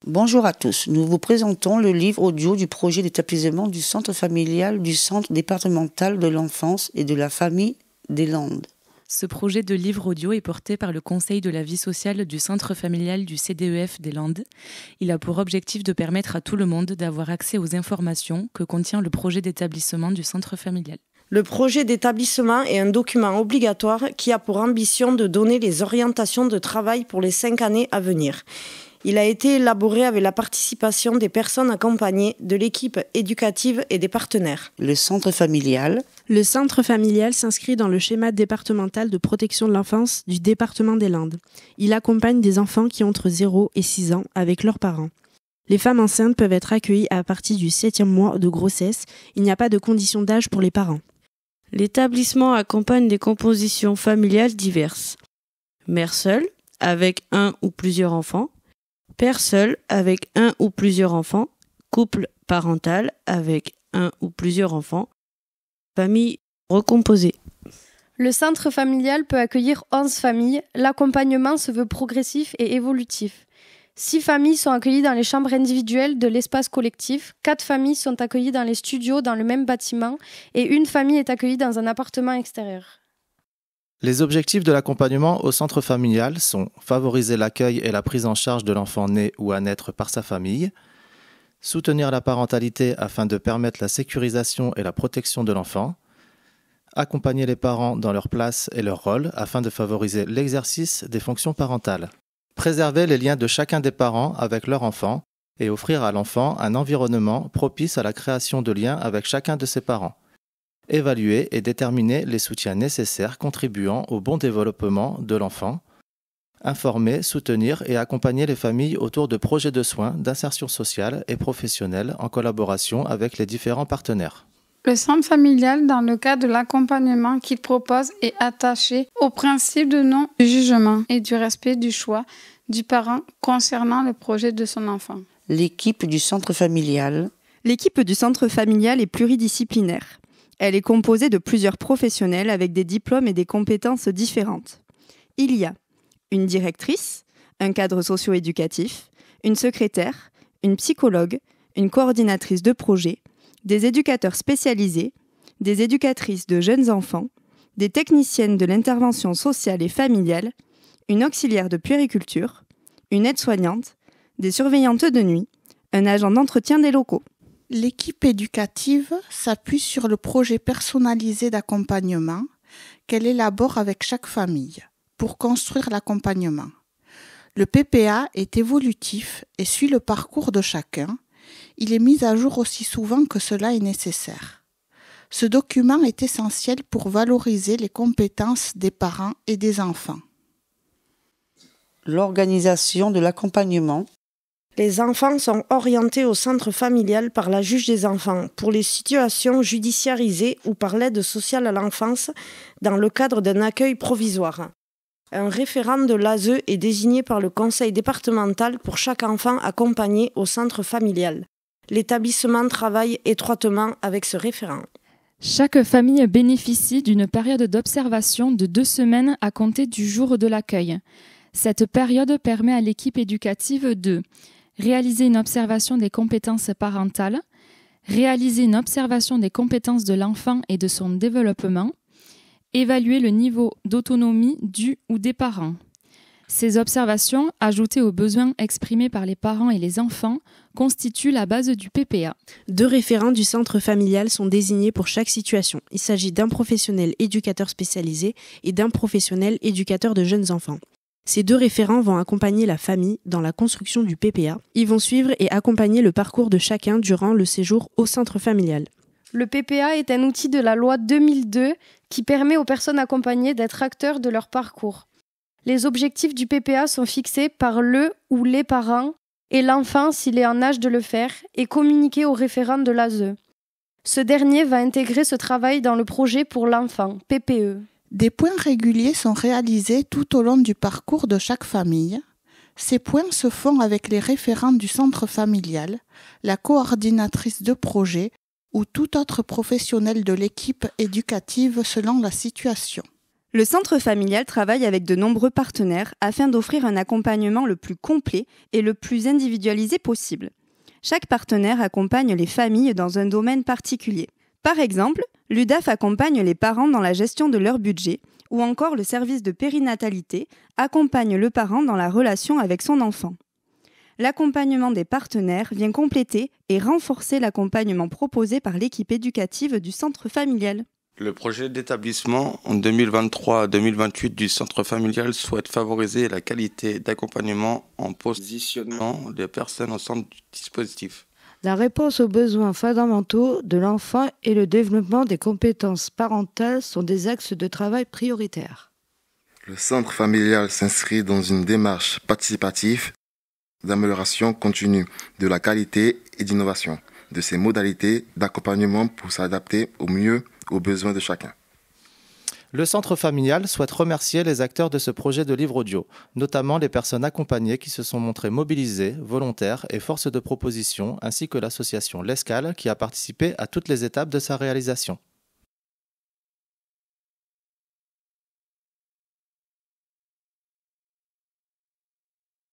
Bonjour à tous, nous vous présentons le livre audio du projet d'établissement du centre familial du centre départemental de l'enfance et de la famille des Landes. Ce projet de livre audio est porté par le Conseil de la vie sociale du centre familial du CDEF des Landes. Il a pour objectif de permettre à tout le monde d'avoir accès aux informations que contient le projet d'établissement du centre familial. Le projet d'établissement est un document obligatoire qui a pour ambition de donner les orientations de travail pour les 5 années à venir. Il a été élaboré avec la participation des personnes accompagnées, de l'équipe éducative et des partenaires. Le centre familial. Le centre familial s'inscrit dans le schéma départemental de protection de l'enfance du département des Landes. Il accompagne des enfants qui ont entre 0 et 6 ans avec leurs parents. Les femmes enceintes peuvent être accueillies à partir du 7e mois de grossesse. Il n'y a pas de condition d'âge pour les parents. L'établissement accompagne des compositions familiales diverses. Mère seule, avec un ou plusieurs enfants. Père seul avec un ou plusieurs enfants, couple parental avec un ou plusieurs enfants, famille recomposée. Le centre familial peut accueillir 11 familles. L'accompagnement se veut progressif et évolutif. 6 familles sont accueillies dans les chambres individuelles de l'espace collectif, 4 familles sont accueillies dans les studios dans le même bâtiment et une famille est accueillie dans un appartement extérieur. Les objectifs de l'accompagnement au centre familial sont favoriser l'accueil et la prise en charge de l'enfant né ou à naître par sa famille, soutenir la parentalité afin de permettre la sécurisation et la protection de l'enfant, accompagner les parents dans leur place et leur rôle afin de favoriser l'exercice des fonctions parentales, préserver les liens de chacun des parents avec leur enfant et offrir à l'enfant un environnement propice à la création de liens avec chacun de ses parents. Évaluer et déterminer les soutiens nécessaires contribuant au bon développement de l'enfant, informer, soutenir et accompagner les familles autour de projets de soins, d'insertion sociale et professionnelle en collaboration avec les différents partenaires. Le centre familial, dans le cadre de l'accompagnement qu'il propose, est attaché au principe de non-jugement et du respect du choix du parent concernant le projet de son enfant. L'équipe du centre familial. L'équipe du centre familial est pluridisciplinaire. Elle est composée de plusieurs professionnels avec des diplômes et des compétences différentes. Il y a une directrice, un cadre socio-éducatif, une secrétaire, une psychologue, une coordinatrice de projet, des éducateurs spécialisés, des éducatrices de jeunes enfants, des techniciennes de l'intervention sociale et familiale, une auxiliaire de puériculture, une aide-soignante, des surveillantes de nuit, un agent d'entretien des locaux. L'équipe éducative s'appuie sur le projet personnalisé d'accompagnement qu'elle élabore avec chaque famille pour construire l'accompagnement. Le PPA est évolutif et suit le parcours de chacun. Il est mis à jour aussi souvent que cela est nécessaire. Ce document est essentiel pour valoriser les compétences des parents et des enfants. L'organisation de l'accompagnement. Les enfants sont orientés au centre familial par la juge des enfants pour les situations judiciarisées ou par l'aide sociale à l'enfance dans le cadre d'un accueil provisoire. Un référent de l'ASE est désigné par le conseil départemental pour chaque enfant accompagné au centre familial. L'établissement travaille étroitement avec ce référent. Chaque famille bénéficie d'une période d'observation de 2 semaines à compter du jour de l'accueil. Cette période permet à l'équipe éducative de réaliser une observation des compétences parentales, réaliser une observation des compétences de l'enfant et de son développement, évaluer le niveau d'autonomie du ou des parents. Ces observations, ajoutées aux besoins exprimés par les parents et les enfants, constituent la base du PPA. 2 référents du centre familial sont désignés pour chaque situation. Il s'agit d'un professionnel éducateur spécialisé et d'un professionnel éducateur de jeunes enfants. Ces 2 référents vont accompagner la famille dans la construction du PPA. Ils vont suivre et accompagner le parcours de chacun durant le séjour au centre familial. Le PPA est un outil de la loi 2002 qui permet aux personnes accompagnées d'être acteurs de leur parcours. Les objectifs du PPA sont fixés par le ou les parents et l'enfant s'il est en âge de le faire et communiqués au référent de l'ASE. Ce dernier va intégrer ce travail dans le projet pour l'enfant, PPE. Des points réguliers sont réalisés tout au long du parcours de chaque famille. Ces points se font avec les référents du centre familial, la coordinatrice de projet ou tout autre professionnel de l'équipe éducative selon la situation. Le centre familial travaille avec de nombreux partenaires afin d'offrir un accompagnement le plus complet et le plus individualisé possible. Chaque partenaire accompagne les familles dans un domaine particulier. Par exemple, l'UDAF accompagne les parents dans la gestion de leur budget, ou encore le service de périnatalité accompagne le parent dans la relation avec son enfant. L'accompagnement des partenaires vient compléter et renforcer l'accompagnement proposé par l'équipe éducative du centre familial. Le projet d'établissement en 2023-2028 du centre familial souhaite favoriser la qualité d'accompagnement en positionnement des personnes au centre du dispositif. La réponse aux besoins fondamentaux de l'enfant et le développement des compétences parentales sont des axes de travail prioritaires. Le centre familial s'inscrit dans une démarche participative d'amélioration continue de la qualité et d'innovation de ces modalités d'accompagnement pour s'adapter au mieux aux besoins de chacun. Le centre familial souhaite remercier les acteurs de ce projet de livre audio, notamment les personnes accompagnées qui se sont montrées mobilisées, volontaires et forces de proposition, ainsi que l'association L'Escale qui a participé à toutes les étapes de sa réalisation.